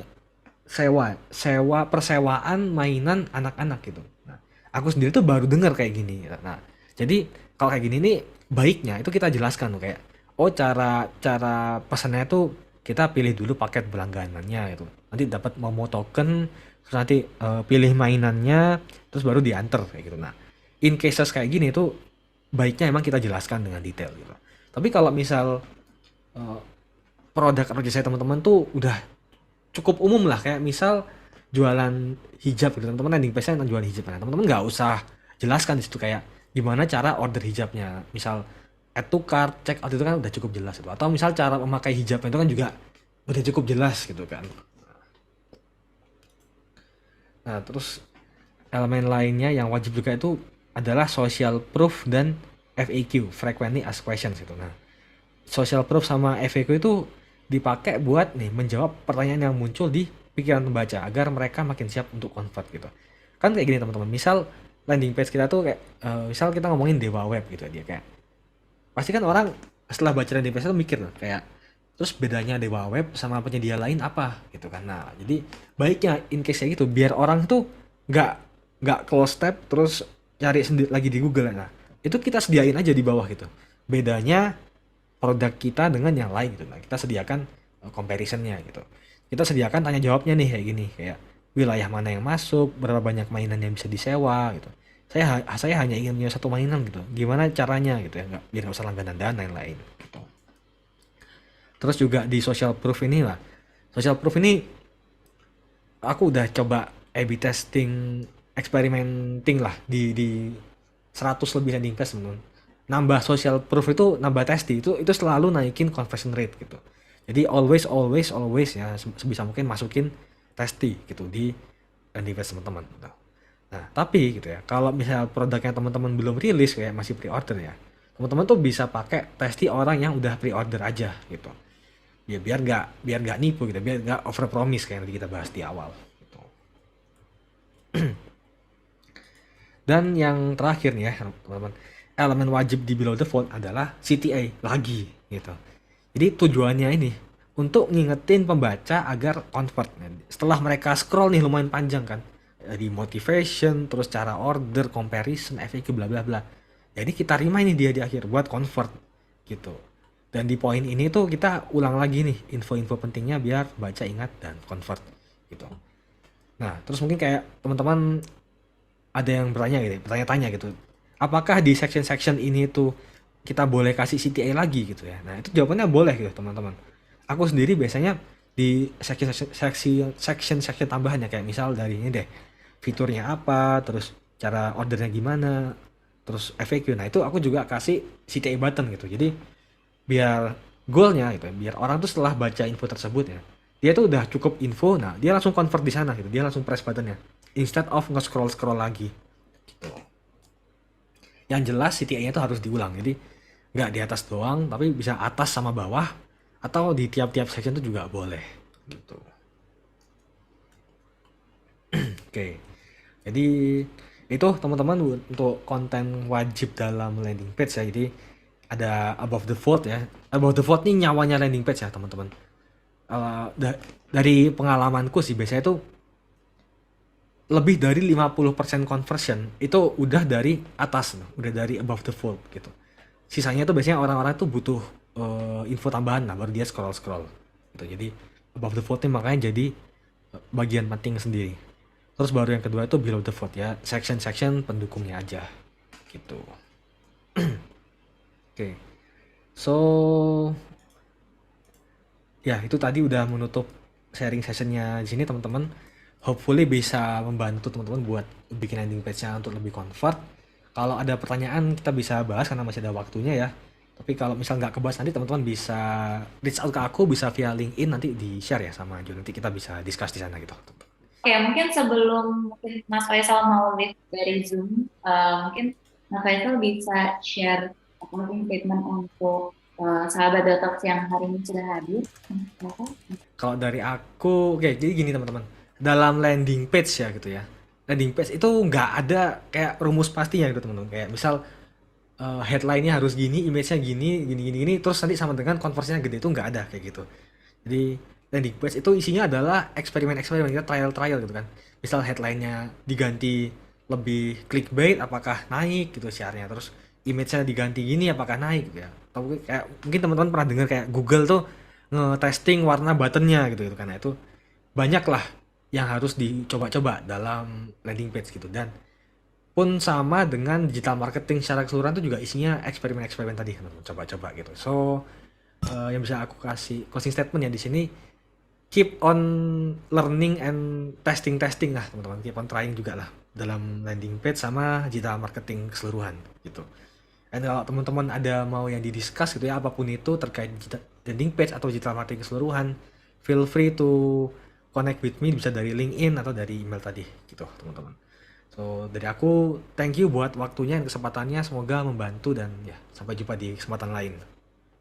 sewa persewaan mainan anak-anak gitu. Nah, aku sendiri tuh baru dengar kayak gini. Nah, jadi kalau kayak gini nih baiknya itu kita jelaskan tuh kayak cara pesannya tuh kita pilih dulu paket berlangganannya itu. Nanti dapat Momo token, terus nanti pilih mainannya, terus baru diantar kayak gitu. Nah, in cases kayak gini tuh baiknya emang kita jelaskan dengan detail gitu. Tapi kalau misal produk atau jasa teman-teman tuh udah cukup umum lah, kayak misal jualan hijab gitu, teman-teman landing page-nya jualan hijab, nah teman-teman nggak usah jelaskan di situ kayak gimana cara order hijabnya, misal add to cart, check out, itu kan udah cukup jelas itu, atau misal cara memakai hijabnya itu kan juga udah cukup jelas gitu kan. Nah, terus elemen lainnya yang wajib juga itu adalah social proof dan FAQ, frequently asked questions gitu. Nah, social proof sama FAQ itu dipakai buat nih menjawab pertanyaan yang muncul di pikiran pembaca agar mereka makin siap untuk convert gitu. Kan kayak gini teman-teman. Misal landing page kita tuh kayak misal kita ngomongin Dewa Web gitu dia kayak pasti kan orang setelah baca landing page itu mikir loh, kayak terus bedanya Dewa Web sama penyedia lain apa gitu kan. Nah, jadi baiknya in case kayak gitu biar orang tuh nggak close tab terus cari sendiri lagi di Google. Nah, itu kita sediain aja di bawah gitu. Bedanya produk kita dengan yang lain gitu. Nah, kita sediakan comparisonnya gitu. Kita sediakan tanya jawabnya nih kayak gini, kayak wilayah mana yang masuk, berapa banyak mainan yang bisa disewa gitu. Saya hanya ingin punya satu mainan gitu. Gimana caranya gitu ya, nggak biar nggak usah langganan dan lain-lain gitu. Terus juga di social proof ini lah. Social proof ini aku udah coba A/B testing, experimenting lah di 100 lebih landing page teman-teman. Nambah social proof itu nambah testi itu selalu naikin conversion rate gitu. Jadi always ya sebisa mungkin masukin testi gitu di landing page teman-teman. Nah, tapi gitu ya, kalau misal produknya teman-teman belum rilis kayak masih pre-order ya, teman-teman tuh bisa pakai testi orang yang udah pre-order aja gitu. Ya biar nggak nipu gitu, biar nggak over promise kayak yang tadi kita bahas di awal gitu. Dan yang terakhir nih ya teman-teman, elemen wajib di below the fold adalah CTA lagi gitu. Jadi tujuannya ini untuk ngingetin pembaca agar convert. Setelah mereka scroll nih lumayan panjang kan, di motivation, terus cara order, comparison, FAQ bla bla bla. Jadi kita remind nih dia di akhir buat convert gitu. Dan di poin ini tuh kita ulang lagi nih info-info pentingnya biar baca ingat dan convert gitu. Nah, terus mungkin kayak teman-teman ada yang bertanya-tanya gitu. Apakah di section-section ini tuh kita boleh kasih CTA lagi gitu ya? Nah, itu jawabannya boleh gitu, teman-teman. Aku sendiri biasanya di section tambahannya kayak misal dari ini deh, fiturnya apa, terus cara ordernya gimana, terus FAQ. Nah, itu aku juga kasih CTA button gitu. Jadi biar goalnya gitu, biar orang tuh setelah baca info tersebut ya, dia tuh udah cukup info, nah dia langsung convert di sana gitu, dia langsung press buttonnya instead of nge-scroll lagi gitu. Yang jelas CTA-nya tuh harus diulang, jadi nggak di atas doang tapi bisa atas sama bawah atau di tiap-tiap section tuh juga boleh gitu. Oke, jadi itu teman-teman untuk konten wajib dalam landing page ya. Jadi ada above the fold ya. Above the fold ini nyawanya landing page ya teman-teman. Dari pengalamanku sih biasanya tuh lebih dari 50% conversion itu udah dari atas, udah dari above the fold gitu. Sisanya tuh biasanya orang-orang tuh butuh info tambahan lah baru dia scroll gitu. Jadi above the fold ini makanya jadi bagian penting sendiri. Terus baru yang kedua itu below the fold ya, section pendukungnya aja gitu. Oke. So ya itu tadi udah menutup sharing sessionnya di sini teman-teman. Hopefully bisa membantu teman-teman buat bikin landing page-nya untuk lebih convert. Kalau ada pertanyaan kita bisa bahas karena masih ada waktunya ya. Tapi kalau misal nggak kebahas nanti teman-teman bisa reach out ke aku, bisa via LinkedIn nanti di share ya sama Jo. Nanti kita bisa discuss di sana gitu. Oke, mungkin sebelum mungkin Mas Faisal mau leave dari Zoom, mungkin Mas Faisal bisa share mungkin statement untuk sahabat Detox yang hari ini sudah hadir. Kalau dari aku, oke, jadi gini teman-teman. Dalam landing page ya gitu ya. Landing page itu nggak ada kayak rumus pastinya gitu teman-teman. Kayak misal headline-nya harus gini, image-nya gini, terus nanti sama dengan conversion-nya gede, itu nggak ada kayak gitu. Jadi landing page itu isinya adalah eksperimen-eksperimen, kita trial-trial gitu kan. Misal headline-nya diganti lebih clickbait, apakah naik gitu share-nya, terus image-nya diganti gini, apakah naik gitu ya. Atau kayak mungkin teman-teman pernah dengar kayak Google tuh nge-testing warna buttonnya gitu kan. Nah, itu banyak lah yang harus dicoba-coba dalam landing page gitu. Dan pun sama dengan digital marketing secara keseluruhan itu juga isinya eksperimen-eksperimen tadi teman-teman, coba-coba gitu. So yang bisa aku kasih closing statement ya di sini, keep on learning and testing lah teman-teman, keep on trying juga lah dalam landing page sama digital marketing keseluruhan gitu. Dan kalau teman-teman ada mau yang didiscuss gitu ya, apapun itu terkait landing page atau digital marketing keseluruhan, feel free to connect with me, bisa dari LinkedIn atau dari email tadi gitu teman-teman. So dari aku thank you buat waktunya dan kesempatannya, semoga membantu dan ya sampai jumpa di kesempatan lain.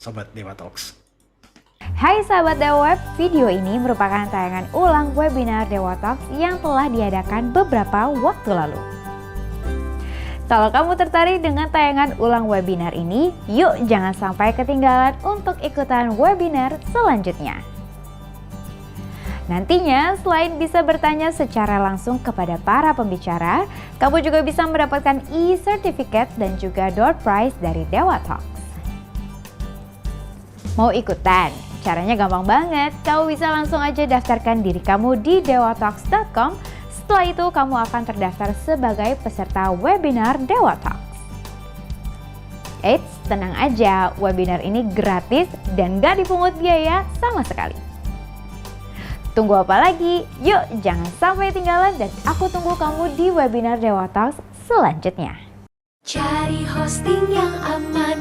Sobat Dewa Talks. Hai sahabat Dewa Web, video ini merupakan tayangan ulang webinar Dewa Talks yang telah diadakan beberapa waktu lalu. Kalau kamu tertarik dengan tayangan ulang webinar ini, yuk jangan sampai ketinggalan untuk ikutan webinar selanjutnya. Nantinya, selain bisa bertanya secara langsung kepada para pembicara, kamu juga bisa mendapatkan e-certificate dan juga door prize dari Dewa Talks. Mau ikutan? Caranya gampang banget, kamu bisa langsung aja daftarkan diri kamu di dewatalks.com. Setelah itu kamu akan terdaftar sebagai peserta webinar Dewa Talks. Eits, tenang aja, webinar ini gratis dan gak dipungut biaya sama sekali. Tunggu apa lagi? Yuk jangan sampai ketinggalan dan aku tunggu kamu di webinar Dewa Talks selanjutnya. Cari hosting yang aman